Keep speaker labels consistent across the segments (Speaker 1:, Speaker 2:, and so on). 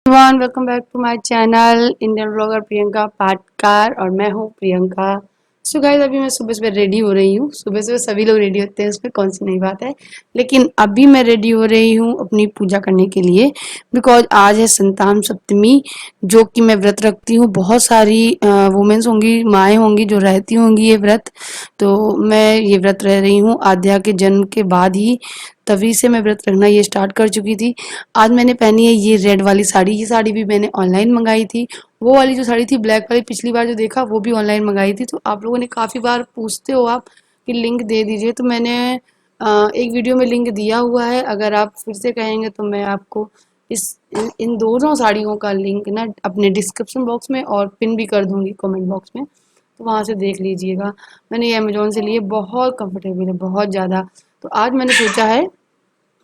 Speaker 1: Everyone, welcome back to my channel Indian blogger Priyanka Patkar. और मैं हूँ प्रियंका। सो गाइस, अभी मैं सुबह सुबह रेडी हो रही हूँ। सुबह सुबह सभी लोग रेडी होते हैं, उसमें कौन सी नई बात है। लेकिन अभी मैं रेडी हो रही हूँ अपनी पूजा करने के लिए, बिकॉज आज है संतान सप्तमी, जो कि मैं व्रत रखती हूँ। बहुत सारी वुमेन्स होंगी, माएँ होंगी जो रहती होंगी ये व्रत। तो मैं ये व्रत रह रही हूँ आद्या के जन्म के बाद ही, तभी से मैं व्रत रखना ये स्टार्ट कर चुकी थी। आज मैंने पहनी है ये रेड वाली साड़ी। ये साड़ी भी मैंने ऑनलाइन मंगाई थी। वो वाली जो साड़ी थी ब्लैक वाली, पिछली बार जो देखा वो भी ऑनलाइन मंगाई थी। तो आप लोगों ने काफ़ी बार पूछते हो आप कि लिंक दे दीजिए, तो मैंने एक वीडियो में लिंक दिया हुआ है। अगर आप फिर से कहेंगे तो मैं आपको इन दोनों साड़ियों का लिंक ना अपने डिस्क्रिप्शन बॉक्स में और पिन भी कर दूंगी कमेंट बॉक्स में, तो वहाँ से देख लीजिएगा। मैंने ये अमेजोन से लिए, बहुत कंफर्टेबल है, बहुत ज़्यादा। तो आज मैंने सोचा है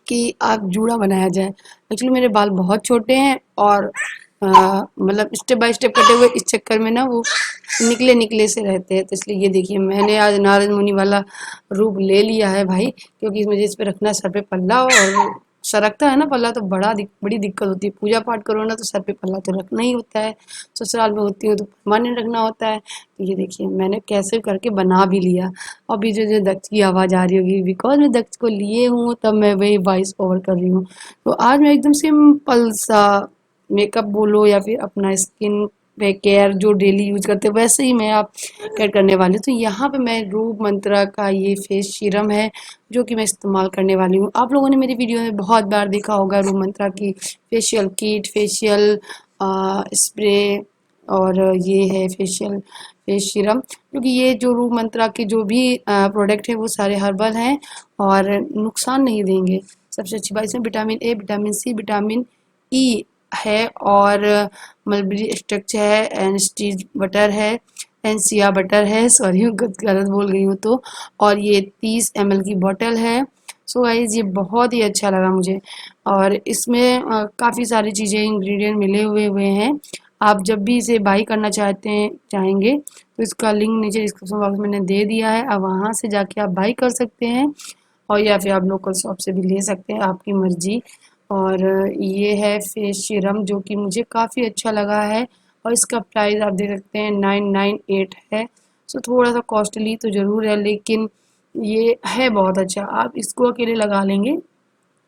Speaker 1: कि आप जूड़ा बनाया जाए। एक्चुअली मेरे बाल बहुत छोटे हैं और मतलब स्टेप बाय स्टेप कटे हुए, इस चक्कर में ना वो निकले निकले से रहते हैं। तो इसलिए ये देखिए, मैंने आज नारद मुनि वाला रूप ले लिया है भाई, क्योंकि मुझे इस पे रखना है सर पे पल्ला। और सरकता है ना पल्ला तो बड़ी दिक्कत होती है। पूजा पाठ करो ना तो सर पे पल्ला तो रखना ही होता है। ससुराल में होती हूँ तो परमानेंट रखना होता है। तो ये देखिए, मैंने कैसे करके बना भी लिया। अभी जो जो दक्ष की आवाज़ आ रही होगी, बिकॉज मैं दक्ष को लिए हूँ, तब मैं वही वॉइस ओवर कर रही हूँ। तो आज मैं एकदम सिंपल सा मेकअप बोलो या फिर अपना स्किन पे केयर जो डेली यूज करते हैं वैसे ही मैं आप केयर करने वाली हूँ। तो यहाँ पे मैं रूप मंत्रा का ये फेस सीरम है जो कि मैं इस्तेमाल करने वाली हूँ। आप लोगों ने मेरी वीडियो में बहुत बार देखा होगा रूप मंत्रा की फेशियल किट, फेशियल स्प्रे, और ये है फेशियल फेस सीरम। क्योंकि ये जो रूप मंत्रा के जो भी प्रोडक्ट है वो सारे हर्बल हैं और नुकसान नहीं देंगे। सबसे अच्छी बात, इसमें vitamin A, vitamin C, vitamin E है, और मलबेरी एक्सट्रैक्ट है, एनस्टीज बटर है, एनसिया बटर है, सॉरी गलत बोल गई हूँ तो। और ये 30 ml की बोतल है। सो गाइस, ये बहुत ही अच्छा लगा मुझे। और इसमें काफ़ी सारी चीज़ें, इंग्रेडिएंट मिले हुए हैं। आप जब भी इसे बाई करना चाहेंगे तो इसका लिंक नीचे डिस्क्रिप्शन बॉक्स में मैंने दे दिया है। अब वहाँ से जाके आप बाई कर सकते हैं, और या फिर आप लोकल शॉप से भी ले सकते हैं, आपकी मर्जी। और ये है फेस सीरम जो कि मुझे काफ़ी अच्छा लगा है, और इसका प्राइस आप देख सकते हैं 998 है। सो थोड़ा सा कॉस्टली तो ज़रूर है, लेकिन ये है बहुत अच्छा। आप इसको अकेले लगा लेंगे,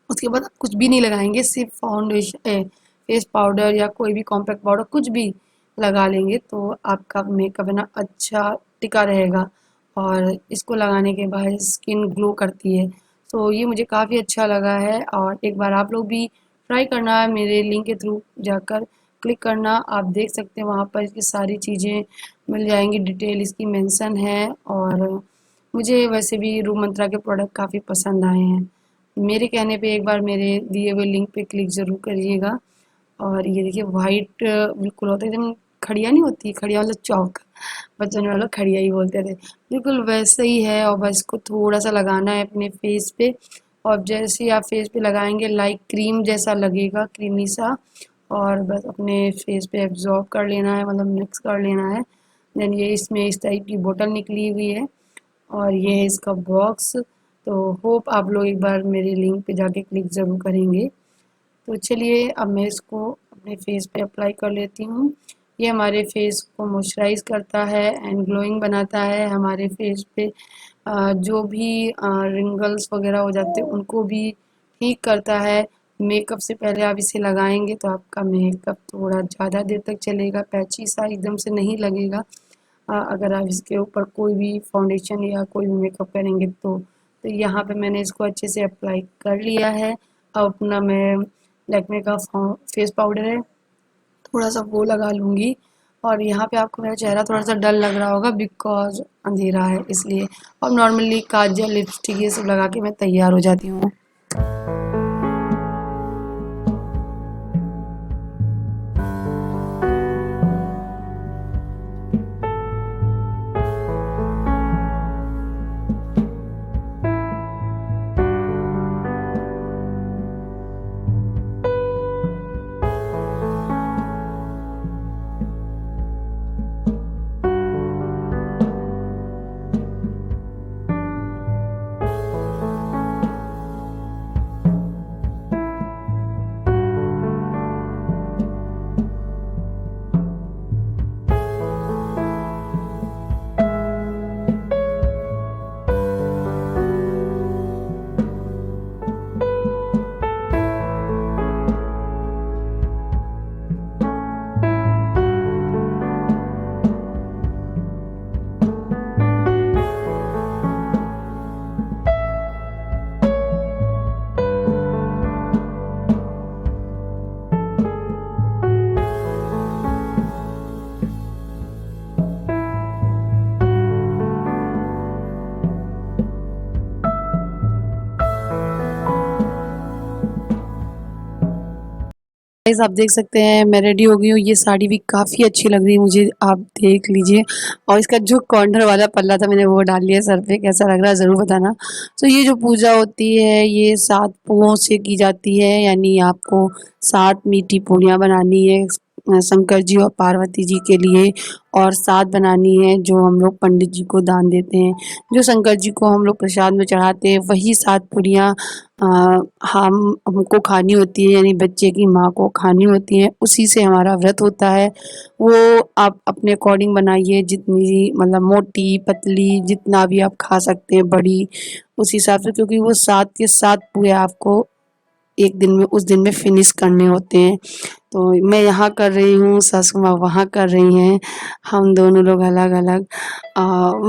Speaker 1: उसके बाद कुछ भी नहीं लगाएंगे, सिर्फ फाउंडेशन, फेस पाउडर या कोई भी कॉम्पैक्ट पाउडर कुछ भी लगा लेंगे तो आपका मेकअप है ना अच्छा टिका रहेगा। और इसको लगाने के बाद स्किन ग्लो करती है। तो ये मुझे काफ़ी अच्छा लगा है, और एक बार आप लोग भी ट्राई करना, मेरे लिंक के थ्रू जाकर क्लिक करना। आप देख सकते हैं वहाँ पर इसकी सारी चीज़ें मिल जाएंगी, डिटेल इसकी मेंशन है। और मुझे वैसे भी रूप मंत्रा के प्रोडक्ट काफ़ी पसंद आए हैं। मेरे कहने पे एक बार मेरे दिए हुए लिंक पे क्लिक ज़रूर करिएगा। और ये देखिए, वाइट बिल्कुल होता है एकदम, खड़िया नहीं होती, खड़िया मतलब चौक, बच्चों वालों खड़िया ही बोलते थे, बिल्कुल वैसे ही है। और बस इसको थोड़ा सा लगाना है अपने फेस पे, और जैसे ही आप फेस पे लगाएंगे लाइक क्रीम जैसा लगेगा, क्रीमी सा। और बस अपने फेस पे एब्जॉर्ब कर लेना है, मतलब मिक्स कर लेना है। देन ये इसमें इस टाइप की बोतल निकली हुई है, और ये है इसका बॉक्स। तो होप आप लोग एक बार मेरे लिंक पे जाके क्लिक ज़रूर करेंगे। तो चलिए, अब मैं इसको अपने फेस पे अप्लाई कर लेती हूँ। ये हमारे फेस को मॉइस्चराइज करता है एंड ग्लोइंग बनाता है। हमारे फेस पे जो भी रिंगल्स वगैरह हो जाते हैं उनको भी ठीक करता है। मेकअप से पहले आप इसे लगाएंगे तो आपका मेकअप थोड़ा ज़्यादा देर तक चलेगा, पैची सा एकदम से नहीं लगेगा। अगर आप इसके ऊपर कोई भी फाउंडेशन या कोई भी मेकअप करेंगे तो यहाँ पे मैंने इसको अच्छे से अप्लाई कर लिया है। अब अपना मैं लैक्मे का फेस पाउडर है, थोड़ा सा वो लगा लूँगी। और यहाँ पे आपको मेरा चेहरा थोड़ा सा डल लग रहा होगा बिकॉज अंधेरा है इसलिए। और नॉर्मली काजल, लिपस्टिक ये सब लगा के मैं तैयार हो जाती हूँ। गाइस आप देख सकते हैं मैं रेडी हो गई हूँ। ये साड़ी भी काफ़ी अच्छी लग रही है मुझे, आप देख लीजिए। और इसका जो कॉर्नर वाला पल्ला था मैंने वो डाल लिया सर पे, कैसा लग रहा है ज़रूर बताना। तो ये जो पूजा होती है ये 7 पुओं से की जाती है, यानी आपको 7 मीठी पूड़ियाँ बनानी है शंकर जी और पार्वती जी के लिए, और 7 बनानी है जो हम लोग पंडित जी को दान देते हैं। जो शंकर जी को हम लोग प्रसाद में चढ़ाते हैं वही 7 पूड़ियाँ अ, हम हमको खानी होती है, यानी बच्चे की माँ को खानी होती है, उसी से हमारा व्रत होता है। वो आप अपने अकॉर्डिंग बनाइए, जितनी मतलब मोटी पतली जितना भी आप खा सकते हैं, बड़ी उस हिसाब से, क्योंकि वो 7 के 7 पूरे आपको एक दिन में उस दिन में फिनिश करने होते हैं। तो मैं यहाँ कर रही हूँ, सासू माँ वहाँ कर रही हैं, हम दोनों लोग अलग-अलग।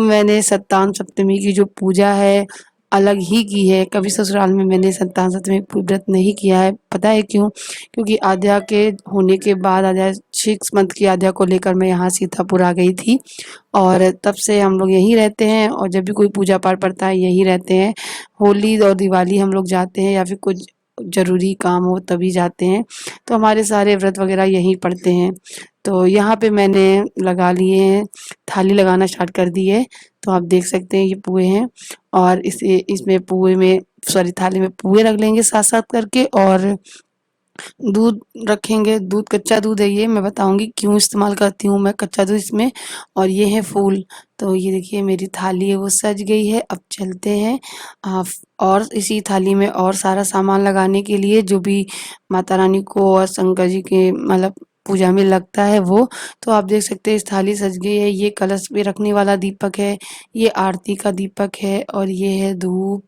Speaker 1: मैंने सत्तावन सप्तमी की जो पूजा है अलग ही की है, कभी ससुराल में मैंने सत्तावन सप्तमी व्रत नहीं किया है। पता है क्यों? क्योंकि आद्या के होने के बाद, आद्या 6 मंथ की आद्या को लेकर मैं यहाँ सीतापुर आ गई थी, और तब से हम लोग यहीं रहते हैं, और जब भी कोई पूजा पाठ पड़ता है यहीं रहते हैं। होली और दिवाली हम लोग जाते हैं या फिर कुछ ज़रूरी काम हो तभी जाते हैं, तो हमारे सारे व्रत वगैरह यहीं पड़ते हैं। तो यहाँ पे मैंने लगा लिए हैं, थाली लगाना स्टार्ट कर दी है। तो आप देख सकते हैं ये पुए हैं, और इसे इसमें पुए में सॉरी थाली में पुए रख लेंगे साथ-साथ करके, और दूध रखेंगे। दूध कच्चा दूध है, ये मैं बताऊंगी क्यों इस्तेमाल करती हूँ मैं कच्चा दूध इसमें। और ये है फूल। तो ये देखिए मेरी थाली है वो सज गई है। अब चलते हैं और इसी थाली में और सारा सामान लगाने के लिए जो भी माता रानी को और शंकर जी के मतलब पूजा में लगता है वो। तो आप देख सकते हैं इस थाली सज गई है। ये कलश पे रखने वाला दीपक है, ये आरती का दीपक है, और ये है धूप,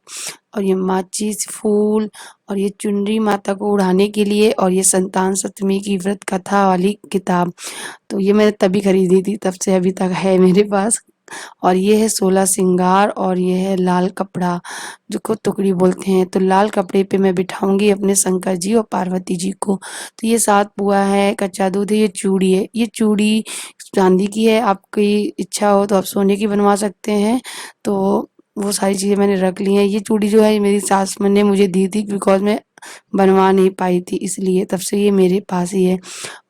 Speaker 1: और ये माचिस, फूल, और ये चुनरी माता को उड़ाने के लिए, और ये संतान सप्तमी की व्रत कथा वाली किताब। तो ये मैंने तभी खरीदी थी, तब से अभी तक है मेरे पास। और ये है 16 सिंगार, और ये है लाल कपड़ा जो को टुकड़ी बोलते हैं। तो लाल कपड़े पे मैं बिठाऊंगी अपने शंकर जी और पार्वती जी को। तो ये 7 पुआ है, कच्चा दूध है, ये चूड़ी है। ये चूड़ी चांदी की है, आपकी इच्छा हो तो आप सोने की बनवा सकते हैं। तो वो सारी चीज़ें मैंने रख ली हैं। ये चूड़ी जो है ये मेरी सास ने मुझे दी थी बिकॉज़ मैं बनवा नहीं पाई थी, इसलिए तब से ये मेरे पास ही है।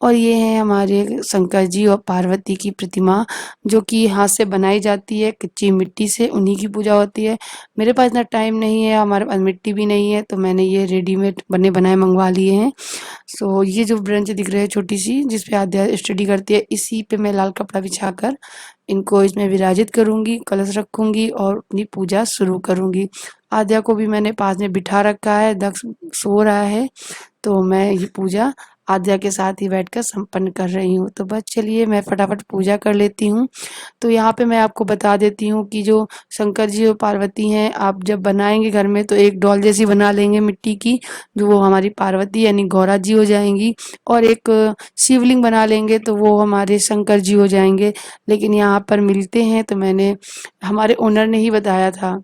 Speaker 1: और ये है हमारे शंकर जी और पार्वती की प्रतिमा, जो कि हाथ से बनाई जाती है कच्ची मिट्टी से, उन्हीं की पूजा होती है। मेरे पास इतना टाइम नहीं है, हमारे पास मिट्टी भी नहीं है, तो मैंने ये रेडीमेड बने बनाए मंगवा लिए हैं। सो ये जो ब्रेंच दिख रही है छोटी सी जिस पे आद्या स्टडी करती है, इसी पे मैं लाल कपड़ा बिछाकर इनको इसमें विराजित करूंगी, कलश रखूंगी और अपनी पूजा शुरू करूंगी। आद्या को भी मैंने पास में बिठा रखा है, दक्ष सो रहा है, तो मैं ये पूजा आद्या के साथ ही बैठकर संपन्न कर रही हूँ। तो बस चलिए मैं फटाफट पूजा कर लेती हूँ। तो यहाँ पे मैं आपको बता देती हूँ कि जो शंकर जी और पार्वती हैं, आप जब बनाएँगे घर में तो एक डॉल जैसी बना लेंगे मिट्टी की, जो वो हमारी पार्वती यानी गौरा जी हो जाएँगी, और एक शिवलिंग बना लेंगे तो वो हमारे शंकर जी हो जाएँगे। लेकिन यहाँ पर मिलते हैं तो मैंने हमारे ओनर ने ही बताया था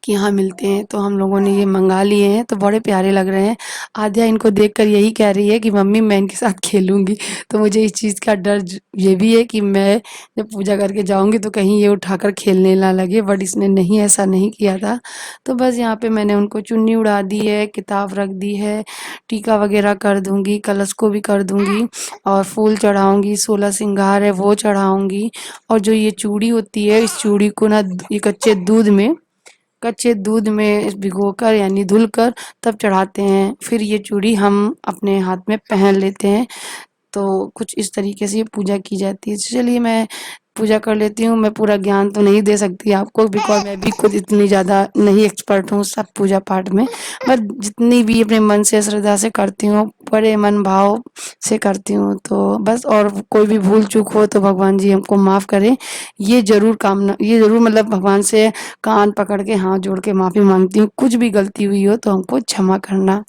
Speaker 1: कि यहाँ मिलते हैं, तो हम लोगों ने ये मंगा लिए हैं, तो बड़े प्यारे लग रहे हैं। आध्या इनको देखकर यही कह रही है कि मम्मी मैं इनके साथ खेलूँगी। तो मुझे इस चीज़ का डर ये भी है कि मैं जब पूजा करके जाऊँगी तो कहीं ये उठाकर खेलने ना लगे, बट इसने नहीं, ऐसा नहीं किया था। तो बस यहाँ पे मैंने उनको चुन्नी उड़ा दी है, किताब रख दी है, टीका वगैरह कर दूँगी, कलश को भी कर दूँगी और फूल चढ़ाऊँगी, 16 श्रृंगार है वो चढ़ाऊँगी। और जो ये चूड़ी होती है, इस चूड़ी को ना ये कच्चे दूध में भिगोकर यानी धुलकर तब चढ़ाते हैं। फिर ये चूड़ी हम अपने हाथ में पहन लेते हैं। तो कुछ इस तरीके से ये पूजा की जाती है। चलिए मैं पूजा कर लेती हूँ। मैं पूरा ज्ञान तो नहीं दे सकती आपको, बिकॉज़ मैं भी खुद इतनी ज़्यादा नहीं एक्सपर्ट हूँ सब पूजा पाठ में। बट जितनी भी अपने मन से श्रद्धा से करती हूँ, बड़े मन भाव से करती हूँ। तो बस, और कोई भी भूल चूक हो तो भगवान जी हमको माफ़ करें। ये ज़रूर मतलब भगवान से कान पकड़ के हाथ जोड़ के माफ़ी माँगती हूँ। कुछ भी गलती हुई हो तो हमको क्षमा करना।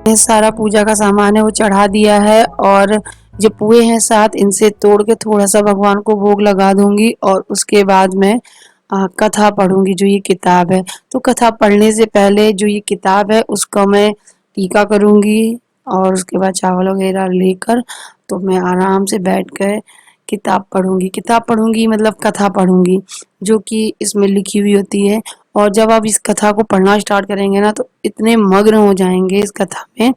Speaker 1: ये सारा पूजा का सामान है वो चढ़ा दिया है, और जो पुए हैं 7 इनसे तोड़ के थोड़ा सा भगवान को भोग लगा दूंगी, और उसके बाद मैं कथा पढ़ूंगी जो ये किताब है। तो कथा पढ़ने से पहले जो ये किताब है उसका मैं टीका करूंगी, और उसके बाद चावल वगैरह लेकर तो मैं आराम से बैठ कर किताब पढ़ूंगी मतलब कथा पढ़ूंगी जो कि इसमें लिखी हुई होती है। और जब आप इस कथा को पढ़ना स्टार्ट करेंगे ना तो इतने मग्न हो जाएंगे इस कथा में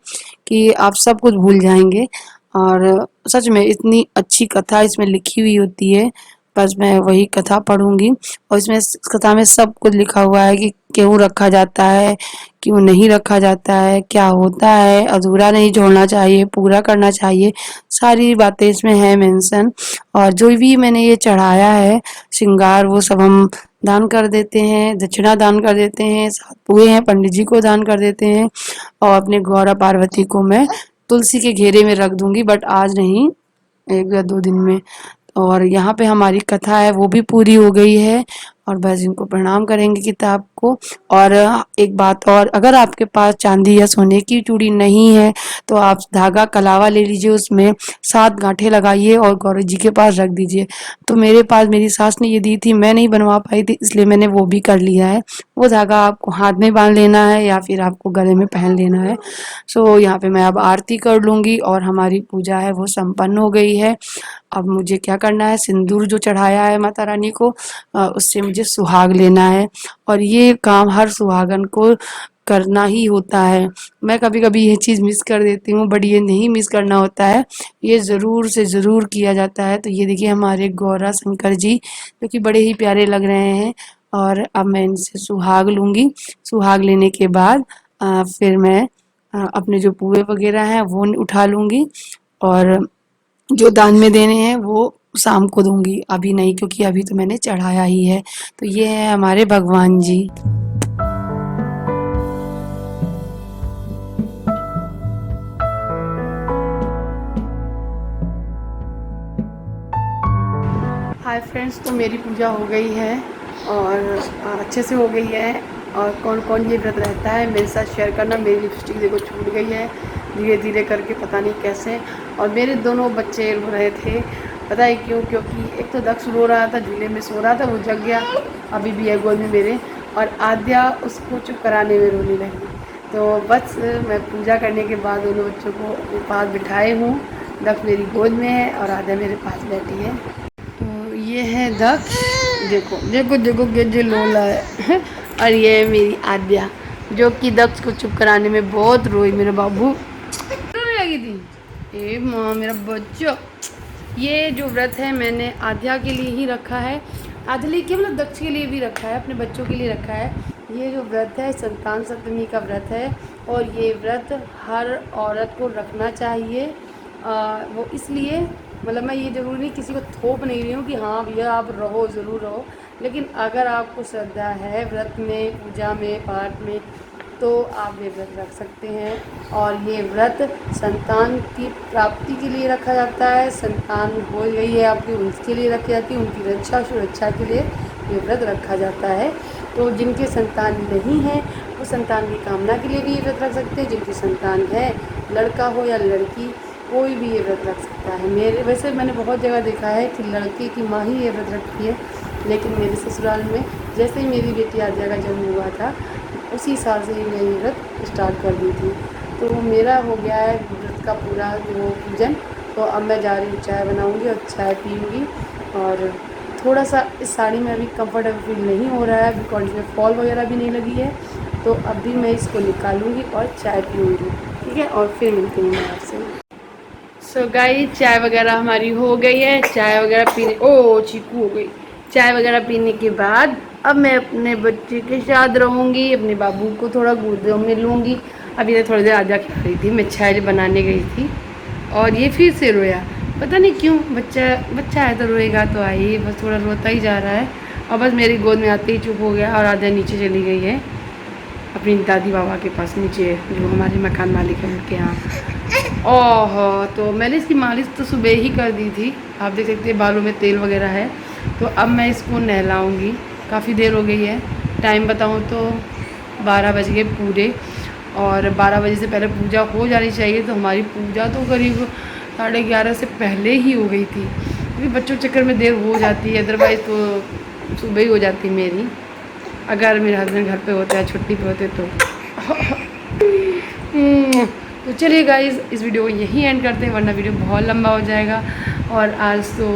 Speaker 1: कि आप सब कुछ भूल जाएंगे। और सच में इतनी अच्छी कथा इसमें लिखी हुई होती है। बस मैं वही कथा पढ़ूंगी, और इसमें इस कथा में सब कुछ लिखा हुआ है कि क्यों रखा जाता है, क्यों नहीं रखा जाता है, क्या होता है, अधूरा नहीं छोड़ना चाहिए, पूरा करना चाहिए। सारी बातें इसमें है मेंशन। और जो भी मैंने ये चढ़ाया है श्रृंगार वो सब हम दान कर देते हैं, दक्षिणा दान कर देते हैं, 7 पुए हैं पंडित जी को दान कर देते हैं, और अपने गौरा पार्वती को मैं तुलसी के घेरे में रख दूंगी, बट आज नहीं, 1 या 2 दिन में। और यहाँ पे हमारी कथा है वो भी पूरी हो गई है, और बस इनको प्रणाम करेंगे किताब को। और एक बात और, अगर आपके पास चांदी या सोने की चूड़ी नहीं है तो आप धागा कलावा ले लीजिए, उसमें 7 गांठें लगाइए और गौरी जी के पास रख दीजिए। तो मेरे पास मेरी सास ने ये दी थी, मैं नहीं बनवा पाई थी, इसलिए मैंने वो भी कर लिया है। वो धागा आपको हाथ में बांध लेना है या फिर आपको गले में पहन लेना है। सो यहाँ पे मैं अब आरती कर लूंगी और हमारी पूजा है वो संपन्न हो गई है। अब मुझे क्या करना है, सिंदूर जो चढ़ाया है माता रानी को उससे मुझे सुहाग लेना है, और ये काम हर सुहागन को करना ही होता है। मैं कभी-कभी ये चीज़ मिस कर देती हूँ, बट ये नहीं मिस करना होता है, ये ज़रूर से ज़रूर किया जाता है। तो ये देखिए हमारे गौरा शंकर जी जो कि बड़े ही प्यारे लग रहे हैं, और अब मैं इनसे सुहाग लूँगी। सुहाग लेने के बाद फिर मैं अपने जो पुए वगैरह हैं वो उठा लूँगी, और जो दान में देने हैं वो शाम को दूंगी, अभी नहीं, क्योंकि अभी तो मैंने चढ़ाया ही है। तो ये है हमारे भगवान जी। हाय फ्रेंड्स, तो मेरी पूजा हो गई है और अच्छे से हो गई है। और कौन कौन ये व्रत रहता है मेरे साथ शेयर करना। मेरी लिपस्टिक देखो छूट गई है धीरे धीरे करके, पता नहीं कैसे। और मेरे दोनों बच्चे रो रहे थे, पता है क्यों? क्योंकि एक तो दक्ष रो रहा था, झूले में सो रहा था, वो जग गया, अभी भी है गोद में मेरे। और आद्या उसको चुप कराने में रोने लगी। तो बस मैं पूजा करने के बाद दोनों बच्चों को अपने पास बिठाए हूँ। दक्ष मेरी गोद में है और आद्या मेरे पास बैठी है। तो ये है दक्ष, देखो देखो देखो जो लोला है। और ये है मेरी आद्या, जो कि दक्ष को चुप कराने में बहुत रोई। मेरा बाबू रोने लगी थी। ए माँ मेरा बच्चा। ये जो व्रत है मैंने आद्या के लिए ही रखा है। आद्या के मतलब दक्ष के लिए भी रखा है, अपने बच्चों के लिए रखा है। ये जो व्रत है संतान सप्तमी का व्रत है और ये व्रत हर औरत को रखना चाहिए। वो इसलिए, मतलब मैं ये ज़रूरी नहीं किसी को थोप नहीं रही हूँ कि हाँ भैया आप रहो, ज़रूर रहो। लेकिन अगर आपको श्रद्धा है व्रत में, पूजा में, पाठ में, तो आप ये व्रत रख सकते हैं। और ये व्रत संतान की प्राप्ति के लिए रखा जाता है। संतान हो गई है आपकी, उसके लिए रखी जाती है, उनकी रक्षा सुरक्षा के लिए ये व्रत रखा जाता है। तो जिनके संतान नहीं है वो संतान की कामना के लिए भी ये व्रत रख सकते हैं। जिनकी संतान है, लड़का हो या लड़की, कोई भी ये व्रत रख सकता है। मेरे वैसे मैंने बहुत जगह देखा है कि लड़के की माँ ही ये व्रत रखती है, लेकिन मेरे ससुराल में जैसे ही मेरी बेटी आद्या का जन्म हुआ था उसी साल से ही मैं ये व्रत स्टार्ट कर दी थी। तो मेरा हो गया है व्रत का पूरा वो पूजन। तो अब मैं जा रही हूँ, चाय बनाऊँगी और चाय पीऊँगी। और थोड़ा सा इस साड़ी में अभी कंफर्टेबल फील नहीं हो रहा है बिकॉज इसमें फॉल वगैरह भी नहीं लगी है। तो अभी मैं इसको निकालूंगी और चाय पीऊँगी, ठीक है? और फिर मिलती हूँ मैं आपसे। सो गाइस, चाय वगैरह हमारी हो गई है। चाय वगैरह पीने, ओ चीकू हो गई। चाय वगैरह पीने के बाद अब मैं अपने बच्चे के साथ रहूँगी, अपने बाबू को थोड़ा गोद में लूँगी। अभी तो थोड़ी देर आद्या खा रही थी, मैं चाय बनाने गई थी और ये फिर से रोया, पता नहीं क्यों। बच्चा बच्चा है तो रोएगा तो आई, बस थोड़ा रोता ही जा रहा है। और बस मेरी गोद में आते ही चुप हो गया और आद्या नीचे चली गई है अपनी दादी बाबा के पास, नीचे जो हमारे मकान मालिक हैं उनके यहाँ। ओह, तो मैंने इसकी मालिश तो सुबह ही कर दी थी, आप देख सकते हैं बालों में तेल वगैरह है। तो अब मैं इसको नहलाऊँगी, काफ़ी देर हो गई है। टाइम बताऊँ तो 12 बज गए पूरे, और 12 बजे से पहले पूजा हो जानी चाहिए। तो हमारी पूजा तो करीब 11:30 से पहले ही हो गई थी, क्योंकि बच्चों के चक्कर में देर हो जाती है। अदरवाइज़ तो सुबह ही हो जाती मेरी, अगर मेरे हस्बैंड घर पे होते हैं, छुट्टी पे होते तो। तो चलिए गाइस, इस वीडियो को यहीं एंड करते हैं, वरना वीडियो बहुत लंबा हो जाएगा। और आज तो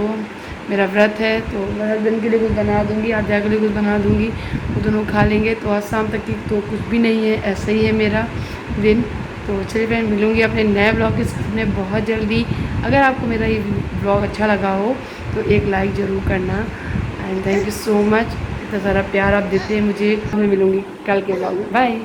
Speaker 1: मेरा व्रत है, तो मैं हस्बैंड के लिए कुछ बना दूँगी, आद्या के लिए कुछ बना दूँगी, वो दोनों खा लेंगे। तो आज शाम तक की तो कुछ भी नहीं है, ऐसा ही है मेरा दिन। तो चलिए फ्रेंड, मिलूँगी अपने नए ब्लॉग के साथ में बहुत जल्दी। अगर आपको मेरा ये ब्लॉग अच्छा लगा हो तो एक लाइक ज़रूर करना। And thank you so much, इतना सारा प्यार आप देते हैं मुझे। मैं मिलूँगी कल के ब्लॉग में, बाय।